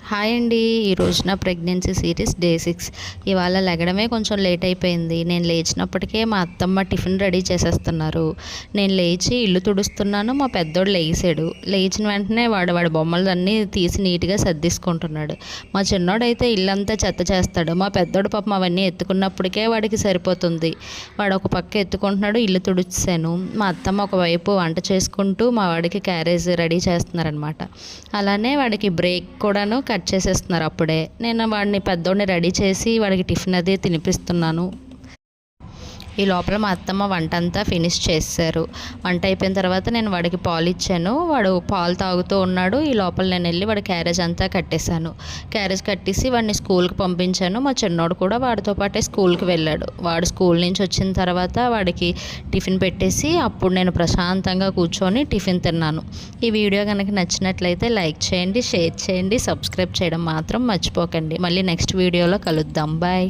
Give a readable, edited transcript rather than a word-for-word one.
Hi అండి. ఈరోజు నా ప్రెగ్నెన్సీ సిరీస్ డే 6. ఇవాళ లెగడమే కొంచెం లేట్ అయిపోయింది. నేను లేచినప్పటికే మా అత్తమ్మ టిఫిన్ రెడీ చేసేస్తున్నారు. నేను లేచి ఇల్లు తుడుస్తున్నాను. మా పెద్దోడు లేచాడు. లేచిన వెంటనే వాడి బొమ్మలన్నీ తీసి నీట్గా సర్దేసుకుంటున్నాడు. మా చిన్నోడైతే ఇల్లంతా చెత్త చేస్తాడు. మా పెద్దోడు పాపం అవన్నీ ఎత్తుకున్నప్పటికే వాడికి సరిపోతుంది. వాడు ఒక పక్క ఎత్తుకుంటున్నాడు, ఇల్లు తుడిచాను. మా అత్తమ్మ ఒకవైపు వంట చేసుకుంటూ మా వాడికి క్యారేజ్ రెడీ చేస్తున్నారనమాట. అలానే వాడికి బ్రేక్ కూడాను కట్ చేసేస్తున్నారు. అప్పుడే నేను వాడిని పెద్దోడిని రెడీ చేసి వాడికి టిఫిన్ అది తినిపిస్తున్నాను. ఈ లోపల మా అత్తమ్మ వంట అంతా ఫినిష్ చేశారు. వంట అయిపోయిన తర్వాత నేను వాడికి పాలు ఇచ్చాను. వాడు పాలు తాగుతూ ఉన్నాడు. ఈ లోపల నేను వెళ్ళి వాడి క్యారేజ్ అంతా కట్టేశాను. క్యారేజ్ కట్టేసి వాడిని స్కూల్కి పంపించాను. మా చిన్నోడు కూడా వాడితో పాటే స్కూల్కి వెళ్ళాడు. వాడు స్కూల్ నుంచి వచ్చిన తర్వాత వాడికి టిఫిన్ పెట్టేసి అప్పుడు నేను ప్రశాంతంగా కూర్చొని టిఫిన్ తిన్నాను. ఈ వీడియో కనుక నచ్చినట్లయితే లైక్ చేయండి, షేర్ చేయండి, సబ్స్క్రైబ్ చేయడం మాత్రం మర్చిపోకండి. మళ్ళీ నెక్స్ట్ వీడియోలో కలుద్దాం. బాయ్.